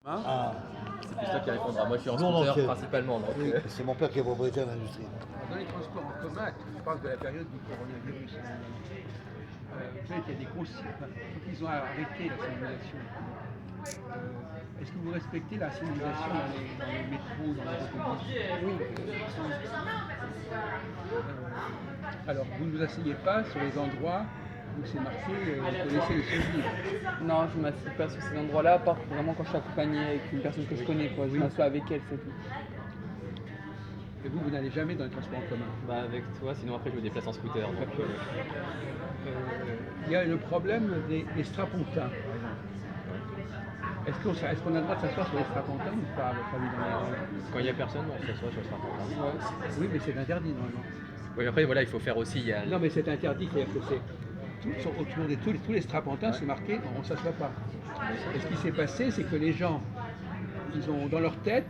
Ah, C'est plus toi qui répondra. Moi, je suis en Non, scooter ok. principalement. Donc, oui, c'est mon père qui est propriétaire d'industrie. Dans les transports en commun, je parle de la période du coronavirus. Vous savez qu'il y a des gros sites, ils ont arrêté la signalisation. Est-ce que vous respectez la signalisation dans les métros, dans les autobus? Oui. Alors, vous ne vous asseyez pas sur les endroits où c'est marqué, vous connaissez le souvenir. Non, je ne m'assieds pas sur ces endroits-là, à part vraiment quand je suis accompagné avec une personne que je connais, quoi. Je m'assois avec elle, c'est tout. Et vous n'allez jamais dans les transports en commun. bah, avec toi, sinon après, je me déplace en scooter. Donc, Il y a le problème des strapontins, par exemple. Est-ce qu'on a le droit de s'asseoir sur les strapontins ou pas, à votre avis, dans les rues? quand il n'y a personne, on s'assoit sur le strapontin. Oui, mais c'est interdit normalement. Oui, après, voilà, il faut faire aussi. Il y a... Non, mais c'est interdit, c'est-à-dire que autour de tous les strapontins, c'est marqué on ne s'assoit pas. Et ce qui s'est passé, c'est que les gens, ils ont dans leur tête,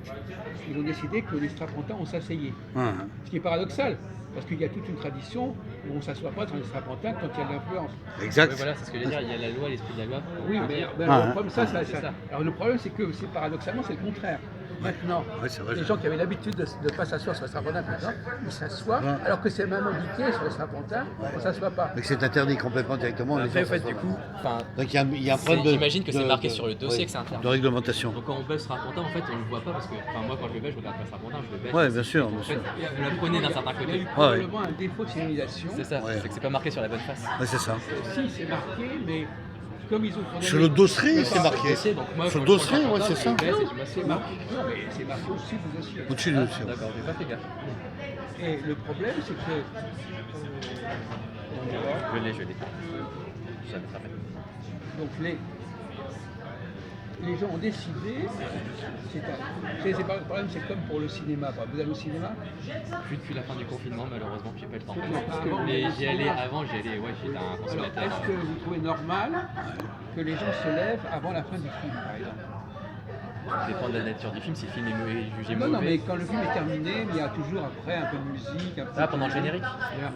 ils ont décidé que les strapontins, on s'asseyait. Ah, Ce qui est paradoxal, parce qu'il y a toute une tradition où on ne s'assoit pas sur les strapontins quand il y a de l'influence. exact. Oui, voilà, c'est ce que je veux dire. Il y a la loi, l'esprit de la loi. Oui, mais Ah, le problème, c'est ça. Alors le problème, c'est que paradoxalement, c'est le contraire. Maintenant, Ouais, c'est vrai. les gens qui avaient l'habitude de ne pas s'asseoir sur les strapontins, par exemple, ils s'assoient, Ouais. alors que c'est même indiqué sur les strapontins, on ne s'assoit pas. Mais que c'est interdit complètement directement. les Après, gens en fait, s'assoient du pas. coup, enfin, Donc il y a un problème de. j'imagine que c'est marqué sur le dossier oui, que c'est interdit. de réglementation. Donc quand on baisse strapontin, en fait, on ne le voit pas parce que, enfin, moi, quand je le baisse, je regarde pas strapontin, je le baisse. Ouais, bien sûr, bien En fait, sûr. vous la prenez d'un certain Il y a côté. eu probablement un défaut de signalisation. C'est ça, Ouais. c'est que c'est pas marqué sur la bonne face. Ouais, c'est ça. Si, c'est marqué, mais comme ils ont condamné... Sur le dossier, c'est marqué. Dossier, donc moi, Sur le quand je dossier, prends ouais, strapontin, c'est ça. je baisse et je m'assieds. C'est marqué, non, mais c'est marqué au-dessus du dossier. Au-dessus du dossier. D'accord, j'ai pas fait gaffe. Et le problème, c'est que... Je l'ai. Ça me permet. Donc les gens ont décidé, c'est pas le problème, c'est comme pour le cinéma. Vous allez au cinéma? Plus depuis la fin du confinement, malheureusement, j'ai pas eu le temps. Avant, Mais j'y allais avant, j'y allais, ouais, j'étais un Alors, consommateur. est-ce que vous trouvez normal que les gens se lèvent avant la fin du film, par exemple? Ça dépend de la nature du film, si le film est jugé Non, mauvais. non, mais quand le film est terminé, il y a toujours après un peu de musique. Un peu Ah, pendant le générique. Voilà.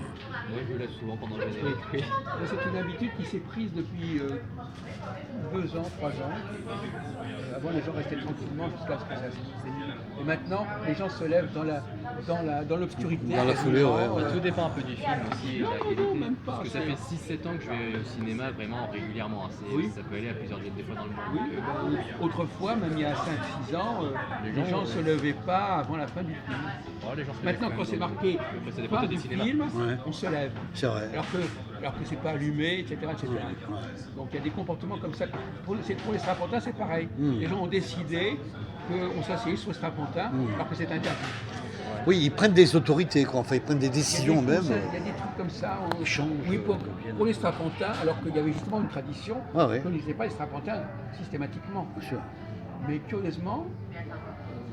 Oui, je le lève souvent pendant le générique. Oui. C'est une habitude qui s'est prise depuis 2 ans, 3 ans. Avant, les gens restaient tranquillement jusqu'à ce que ça se finisse. Et maintenant, les gens se lèvent dans l'obscurité. Dans la foulée, ouais. Mais tout dépend un peu du film aussi. et de la qualité. non, même pas, Parce que ça c'est- fait 6-7 ans que je vais au cinéma vraiment régulièrement. Hein. Oui. Ça peut aller à plusieurs dizaines de fois dans le mois. Oui, autrefois, même il y a 5-6 ans, les gens ne se levaient pas avant la fin du film. Oh, les gens se Maintenant, lèvent quand c'est même marqué Après, ça dépend fin peut-être du des cinémas. film, Ouais. on se lève. C'est vrai. Alors que c'est pas allumé, etc. Donc il y a des comportements comme ça. Pour les strapontins, c'est pareil. Les gens ont décidé qu'on s'asseyait sur le strapontin, alors que c'est interdit. Oui, ils prennent des autorités, quoi. Enfin, ils prennent des Il y a des décisions même. il y a des trucs comme ça. Ils changent, Oui, pour les strapontins, alors qu'il y avait justement une tradition, Ah ouais. qu'on ne lisait pas les strapontins systématiquement. Bien sûr. Mais curieusement,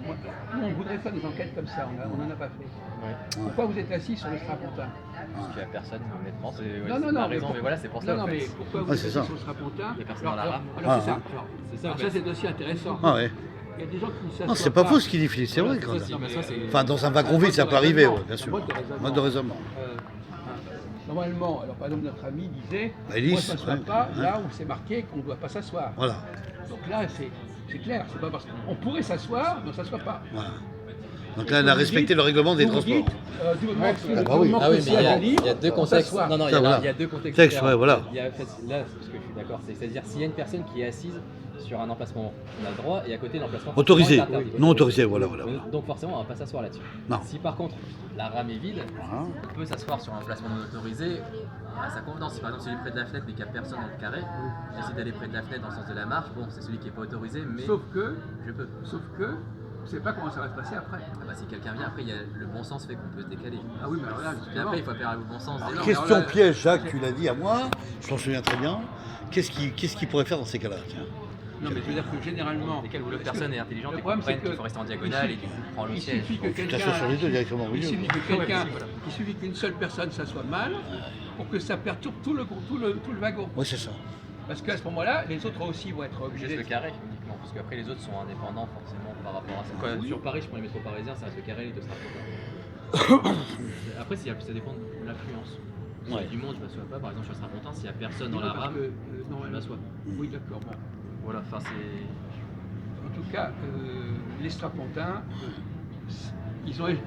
nous on voudrait faire des enquêtes comme ça, on n'en a pas fait. Ouais. Pourquoi vous êtes assis sur le strapontin? Parce qu'il n'y a personne, honnêtement. C'est Non, non, c'est non, pas mais raison, mais voilà, c'est pour ça. Non, en non, fait. mais pourquoi vous Ah, êtes c'est assis ça. sur le strapontin? Il y a personne dans la rame. Alors, Ah, c'est ça. ah. C'est ça, en Alors fait. ça, c'est aussi intéressant. Ah ouais. Il y a des gens qui ne s'assoient Non, c'est pas pas. faux ce qu'il dit, Philippe, c'est vrai. Ça, Quand si, même. mais ça, c'est- Enfin, dans un wagon vide, ça peut arriver, ouais, bien sûr. Mode de raisonnement. Mode de raisonnement. Normalement, alors par exemple, notre ami disait, Alice, moi, je ne s'assoit ouais. pas Ouais. là où c'est marqué qu'on ne doit pas s'asseoir. Voilà. Donc là, c'est clair, c'est pas parce qu'on pourrait s'asseoir, mais on ne s'assoit pas. Voilà. Donc là, elle a respecté le règlement des Vous transports. dites, du moment que Ah bah du oui. moment Ah que oui, mais c'est il y a interdit, deux on contextes. s'assoit. Non, non, Ça, voilà. il y a deux contextes. Texte, différents. ouais, voilà. Il y a, en fait, là, ce que je suis d'accord, c'est-à-dire s'il y a une personne qui est assise sur un emplacement, on a le droit, et à côté, l'emplacement Autorisé. est interdit. Non autorisé, voilà. Donc forcément, on ne va pas s'asseoir là-dessus. Non. Si par contre, la rame est vide, Voilà. on peut s'asseoir sur un emplacement non autorisé à sa convenance. Si par exemple, celui près de la fenêtre mais qu'il n'y a personne dans le carré, j'essaie d'aller près de la fenêtre dans le sens de la marche, bon, c'est celui qui n'est pas autorisé, mais Sauf que, je peux. on ne sait pas comment ça va se passer après. Ah bah, si quelqu'un vient, après, il y a, le bon sens fait qu'on peut se décaler. Ah oui, mais alors là, Et justement, après, il faut faire le bon sens. Alors, des non, gens. Question là- piège, Jacques, tu l'as dit à moi, je m'en souviens très bien. Qu'est-ce qu'il pourrait faire dans ces cas-là? Tiens. non, mais je veux dire que généralement, Desquels où l'autre personne est intelligente le et problème, comprenne c'est que qu'il faut rester en diagonale et du coup prend le il siège. suffit que Tu quelqu'un, t'assois sur les deux directement au il milieu. suffit que quelqu'un, voilà. il suffit qu'une seule personne s'assoie mal pour que ça perturbe tout le wagon. Oui, c'est ça. Parce qu'à ce moment-là, les autres aussi vont être Juste obligés. le carré uniquement, parce qu'après les autres sont indépendants forcément par rapport à ça. Quoi, Oui. sur Paris, je prends les métros parisiens, ça reste le carré, les deux strapontins. Après, ça dépend de l'affluence. S'il y a Ouais. du monde, je m'assois pas. Par exemple, sur le strapontin, s'il y a personne dans Non, la parce rame, que, je m'assois. Oui, d'accord. Bon. Voilà, enfin c'est. tout cas, les strapontins, ils auraient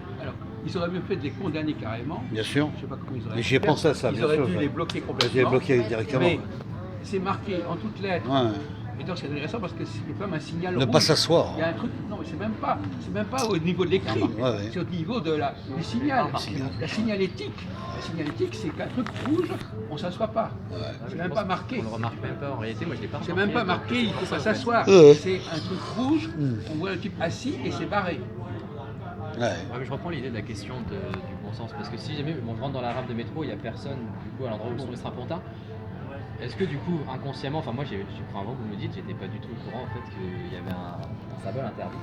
mieux fait de les condamner carrément. Bien sûr. Je sais pas comment ils auraient Mais pu j'y ai faire. pensé à ça, Ils bien auraient sûr. dû les bloquer J'ai complètement. bloqué directement. Mais c'est marqué en toutes lettres. Ouais. Et donc c'est intéressant parce que c'est quand même un signal Ne rouge. pas s'asseoir. Il y a un truc, non mais c'est même pas au niveau de l'écrit, Ouais, ouais. c'est au niveau du signal. signal. La signalétique, c'est qu'un truc rouge, on s'assoit pas. C'est même pas marqué. On le remarque même pas en réalité, moi je l'ai pas C'est remarqué. même pas marqué, il faut pas s'asseoir. Ouais. C'est un truc rouge, on voit le type assis et c'est barré. Ouais. Ouais, mais je reprends l'idée de la question du bon sens, parce que si jamais on rentre dans la rame de métro, il n'y a personne du coup à l'endroit où sont les strapontins, est-ce que du coup inconsciemment, enfin moi avant que vous me dites, j'étais pas du tout au courant en fait qu'il y avait un symbole interdit.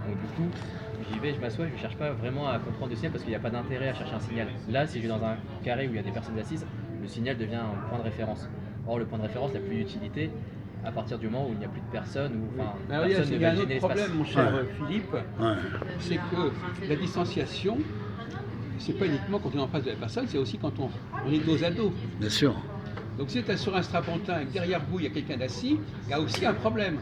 Donc du coup, j'y vais, je m'assois, je cherche pas vraiment à comprendre le signal parce qu'il n'y a pas d'intérêt à chercher un signal. Là, si je vais dans un carré où il y a des personnes assises, le signal devient un point de référence. Or le point de référence n'a plus d'utilité à partir du moment où il n'y a plus de personnes ou enfin Alors, il y a personne ne il y a va un gêner autre l'espace. problème, mon cher Ouais. Philippe, Ouais. c'est que la distanciation, c'est pas uniquement quand on est en face de la personne, c'est aussi quand on est dos à dos. Bien sûr. Donc si tu es sur un strapontin et que derrière vous il y a quelqu'un d'assis, il y a aussi un problème.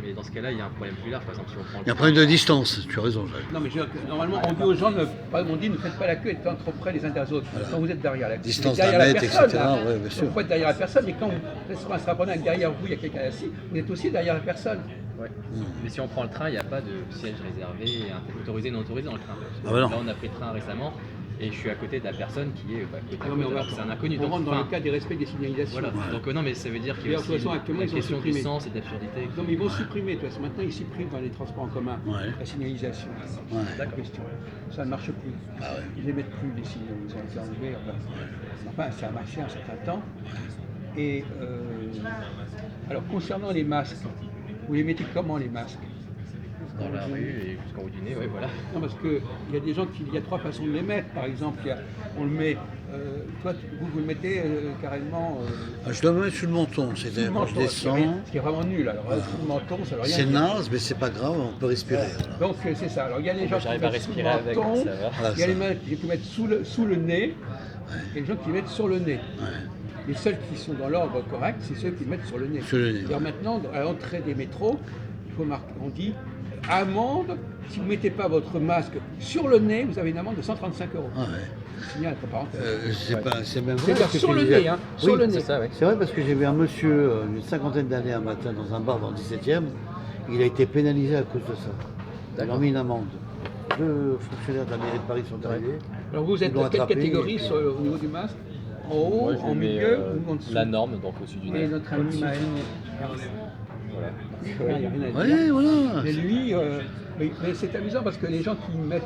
Mais dans ce cas-là, il y a un problème plus large. Par exemple, si on prend Il y a un problème de distance, tu as raison, Jacques. Non mais normalement on dit aux gens, on dit ne faites pas la queue étant trop près les uns des autres. Quand vous êtes derrière la Distance derrière d'un la mètre, personne, etc., hein. ouais, bien sûr. Donc, vous êtes derrière la personne, mais quand vous êtes sur un strapontin et que derrière vous il y a quelqu'un assis, vous êtes aussi derrière la personne. Ouais. Mais si on prend le train, il n'y a pas de siège réservé, autorisé, non autorisé dans le train. Ah bah non. Là, on a pris le train récemment et je suis à côté de la personne qui est à côté, Non, mais on alors que c'est un inconnu. on Donc, rentre dans le enfin, cas des respects des signalisations. voilà. Donc non, mais ça veut dire qu'il y a D'ailleurs, de toute aussi façon, actuellement, la ils ont question du supprimé. sens et de l'absurdité. Non mais ils vont supprimer, de toute façon maintenant ils suppriment dans les transports en commun Ouais. la signalisation. Ouais. La question. Ça ne marche plus. Ah ouais. Ils ne les mettent plus les signaux, ils ont été enlevés. Enfin, ça a marché un certain temps. Et alors concernant les masques, vous les mettez comment les masques? Dans la rue et jusqu'en haut du nez, ouais, voilà. Non parce qu'il y a des gens il y a trois façons de les mettre. Par exemple, on le met, toi vous le mettez carrément Ah, je dois me mettre sous le menton, sous c'est-à-dire le quand je menton, descends. ce qui est vraiment nul. Alors sous le menton, ça veut rien C'est dire. naze, mais c'est pas grave, on peut respirer. Voilà. Donc c'est ça. Alors il y a les gens qui J'arrive à mettent sous le respirer avec, menton, ça va. Voilà, il y a ça. les mecs qui mettent sous le nez, et les gens qui mettent sur le nez. Ouais. Les seuls qui sont dans l'ordre correct, c'est ceux qui mettent sur le nez. Sur le nez, Alors ouais. maintenant, à l'entrée des métros, il faut marquer, on dit amende, si vous ne mettez pas votre masque sur le nez, vous avez une amende de 135 €. Ah ouais. Je signale entre parenthèses. C'est même vrai. C'est-à-dire parce que sur tu le disais- nez, hein, Oui, sur le nez. C'est ça, ouais. C'est vrai parce que j'ai vu un monsieur d'une cinquantaine d'années un matin dans un bar dans le 17e, il a été pénalisé à cause de ça. Ils lui ont mis une amende. 2 fonctionnaires de la mairie de Paris sont arrivés. Alors vous êtes Ils l'ont de quelle attrapé, catégorie et puis- au niveau du masque? En haut, Moi, je en mets, milieu ou en dessous? la norme, donc au-dessus du Et nez. notre ami Maël. Voilà. Il n'y a rien à dire. Oui, voilà. Mais lui, mais c'est amusant parce que les gens qui mettent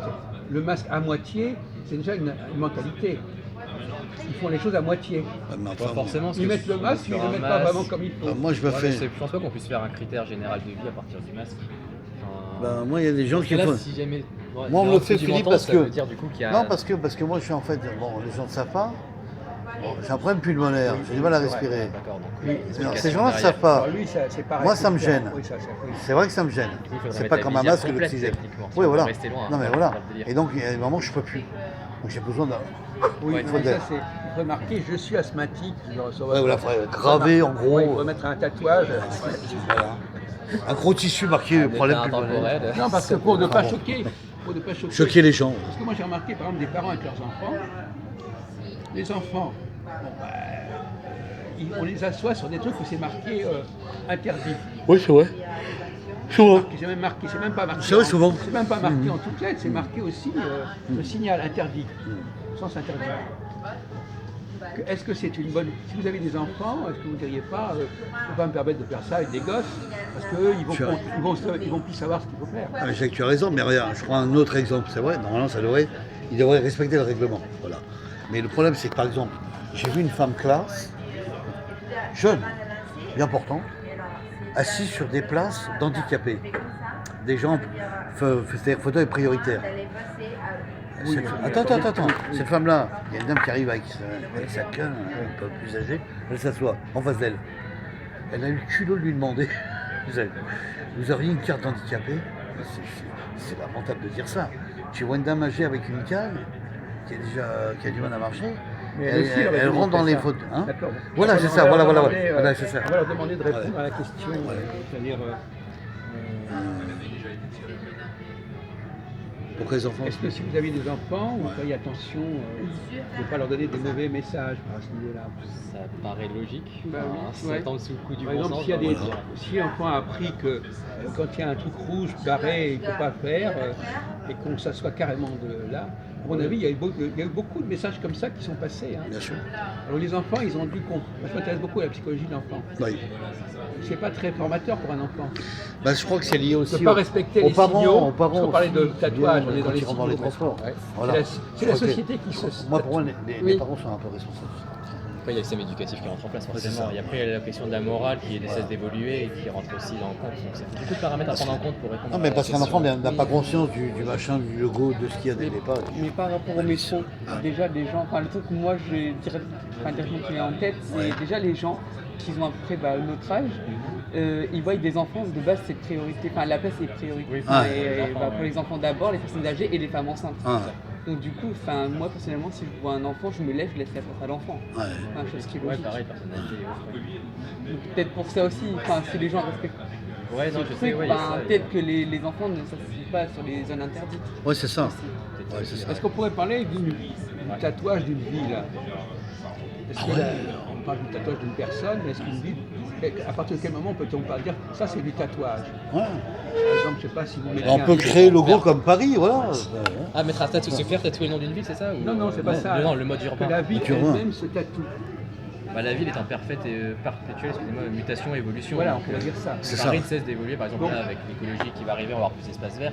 le masque à moitié, c'est déjà une mentalité. Ils font les choses à moitié. Ouais, mais Pas enfin, bon. forcément. parce Ils que mettent le masque, mais ils sur ne un le mettent pas masque- vraiment comme il faut. Moi, je me Ouais, mais fais. je pense pas qu'on puisse faire un critère général de vie à partir du masque. Enfin, Ben, moi, il y a des gens parce qui que là, font. si jamais. Moi, on me le fait, du Philippe, menton, parce ça que- veut dire du coup qu'il y a. Non, parce que moi, je suis en fait. Bon, les gens ne savent pas. Bon, j'ai un problème pulmonaire, j'ai du mal à respirer. D'accord, donc. Oui. Alors, explication ces gens-là ne derrière. savent pas. Alors lui, c'est pareil. Moi, ça me C'est gêne. Oui, ça, oui. C'est vrai que ça me gêne. Il faudrait C'est mettre pas la comme un visière masque complète, l'oxygène. techniquement, si Oui, on voilà. veut rester loin, Non, mais hein, voilà. c'est pas le délire. Et donc, il y a des moments où je ne peux plus. Donc, j'ai besoin d'un. Oui, Ouais, mais faut ça, d'être. c'est. Il faut marquer, je suis asthmatique. Ouais, voilà, faudrait graver, en gros. Oui, il faut mettre un tatouage. Voilà. Un gros tissu marqué Un problème état pulmonaire. intemporel. Non, parce que pour ne pas bon. choquer. Pour ne pas choquer. Choquer les gens. Parce que moi, j'ai remarqué, par exemple, des parents avec leurs enfants. Les enfants, bon, bah, on les assoit sur des trucs où c'est marqué interdit. Oui, c'est vrai. Souvent. C'est même marqué, c'est même pas marqué. C'est vrai, souvent. C'est même pas marqué en toutes lettres, c'est marqué aussi le signal interdit, sens interdit. Est-ce que c'est une bonne. Si vous avez des enfants, est-ce que vous ne diriez pas, je ne peux pas me permettre de faire ça avec des gosses, parce qu'eux, ils vont plus savoir ce qu'il faut faire. Ah, mais Jacques, tu as raison, mais regarde, je prends un autre exemple, c'est vrai, normalement ils devraient respecter le règlement. Voilà. Mais le problème, c'est que par exemple, j'ai vu une femme classe, jeune, bien portante, assise sur des places d'handicapés. Des gens, c'est-à-dire fauteuil prioritaire. Attends. Cette femme-là, il y a une dame qui arrive avec sa queue, un peu plus âgée, elle s'assoit en face d'elle. Elle a eu le culot de lui demander vous auriez une carte handicapée? C'est lamentable de dire ça. Tu vois une dame âgée avec une canne qui a du mal à marcher. Mais Elle rentre dans les fauteuils. Hein? D'accord. Voilà, c'est ça, voilà, c'est ça. On va leur demander de répondre à la question, c'est-à-dire Pourquoi les enfants? Est-ce que si vous avez des enfants, vous feriez attention de ne pas leur donner des mauvais messages à ce niveau-là? Ça paraît logique. Bah oui, Si ouais. ça tombe sous le coup du Par bon exemple, sens, s'il y a des, voilà. si l'enfant a appris que quand il y a un truc rouge barré, il ne faut pas le faire, et qu'on s'assoit carrément de là, à mon avis, il y a eu beaucoup de messages comme ça qui sont passés. Hein. Bien sûr. Alors les enfants, ils ont dû comprendre. Moi, je m'intéresse beaucoup à la psychologie de l'enfant. Oui. C'est pas très formateur pour un enfant. Bah, je crois que c'est lié On aussi ne peut pas respecter les parents, signaux. aux parents Parce qu'on parlait de aussi, tatouage, bien, on est dans quand les ils rentrent dans signaux. les transports. Ouais. Voilà. C'est la Je crois que société qui se... Moi, pour moi, les Oui. parents sont un peu responsables. Après, il y a le système éducatif qui rentre en place c'est forcément. ça. Et après, il y a la question de la morale qui cesse d'évoluer et qui rentre aussi en compte. Donc, c'est beaucoup de paramètres à prendre en compte pour répondre Non, à mais la parce qu'un question. enfant n'a pas conscience du machin, du logo, de ce qu'il y a dès le départ. Mais par rapport au métro, déjà les gens, enfin le truc que moi j'ai directement qui vient en tête, c'est Ouais. déjà les gens qui ont à peu près notre âge, ils voient des enfants, de base c'est priorité, enfin la place est priorité. Oui, Ah. Et, les enfants, pour ouais. les enfants d'abord, les personnes âgées et les femmes enceintes. Ah. Donc du coup, moi personnellement, si je vois un enfant, je me lève, je laisse la place à l'enfant. Ouais. Enfin, chose qui est Ouais, logique. pareil, personne âgée. Ouais, Donc, peut-être pour ça aussi, enfin si les gens respectent Ouais, non, ce je sais, truc, ouais, il y a ça, peut-être que les enfants ne s'associent pas sur les zones interdites. Ouais, c'est ça. peut-être Ouais, ça c'est aussi. ça. Est-ce qu'on pourrait parler du tatouage d'une ville? Est-ce que on parle du tatouage d'une personne, mais est-ce qu'une ville, à partir de quel moment peut-on pas dire ça c'est du tatouage? Ouais. Par exemple, je sais pas si vous mettez On un peut billet créer le en logo vert. comme Paris, voilà. Ah, mettre un tatou, se faire tatouer le nom d'une ville, c'est ça ou... Non, non, c'est pas Non, ça. Non, le mode Que urbain. la ville Tu vois. elle-même se tatoue. Bah, la ville est en perpétuelle mutation, évolution. Voilà, on Donc, pourrait dire ça. C'est Paris ça. ne cesse d'évoluer, par exemple Bon. là avec l'écologie qui va arriver, on va avoir plus d'espace vert.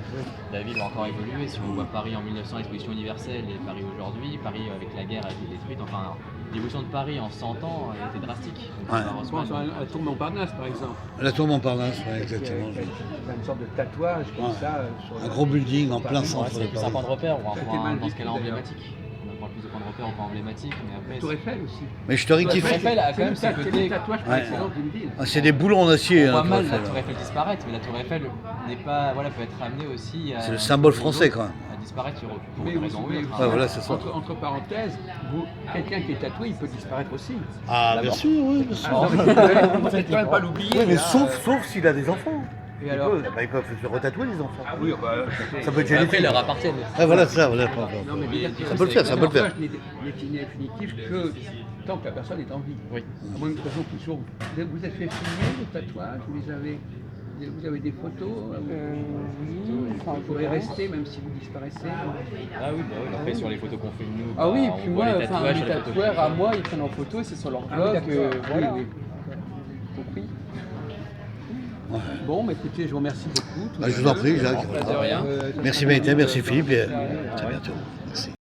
La ville va encore évoluer. Si on voit Paris en 1900, l'exposition universelle, et Paris aujourd'hui, Paris avec la guerre a été détruite. Enfin, l'évolution de Paris en 100 ans a été drastique. Donc, Ouais. on va Je pense Haussmann, à la tour Montparnasse par exemple. La tour Montparnasse, ouais, Qui a exactement. une sorte de tatouage comme Ouais. ça. Sur Un gros building en plein ouais, centre c'est de plus un point Paris. de repère, ou un Ça a été point mal dans ce vécu, cas-là d'ailleurs. emblématique. On parle plus de point de repère ou point emblématique, mais après. Tour Eiffel aussi. Mais je te rectifie. Tour Eiffel a quand même ce c'est côté. le tatouage par Ouais. excellence d'une ville. Ah, c'est des boulons en acier. On voit hein, mal Tour la Eiffel. Tour Eiffel disparaître, mais la Tour Eiffel n'est pas, voilà, peut être amenée aussi à. C'est le symbole français, quand même. À disparaître pour Mais une aussi, raison ou une autre. Ouais, voilà, c'est ça. entre parenthèses, quelqu'un qui est tatoué, il peut disparaître aussi. Ah, bien sûr, oui, bien sûr. Ah, non, mais il faut quand même pas l'oublier. Oui, mais là. sauf s'il a des enfants. Et alors Ils peuvent se retatouer, les enfants. Ah oui, bah, Ça peut être Après, génétique. ils leur appartiennent. Ouais, voilà, ça, voilà. Non, mais dire que Ça peut le faire, ça peut le faire. tatouage n'est définitif que tant que la personne est en vie. Oui. À moins que de toute façon, toujours. Vous êtes fait filmer les tatouages, vous avez des photos, Oui, enfin, vous pourrez rester même si vous disparaissez. Ah oui, bah oui, après sur les photos qu'on fait nous. Ah oui, bah, puis on moi, voit les tatouages les sur les photos tatoueurs qu'on à fait. moi, ils prennent en photo et c'est sur leur Ah oui, blog. d'accord. Voilà. Oui, Donc oui. Bon, mais écoutez, je vous remercie beaucoup. tous Ah, les je vous en deux. prie, Jacques. De rien. Merci Maïté, merci Philippe, et à bientôt. Merci.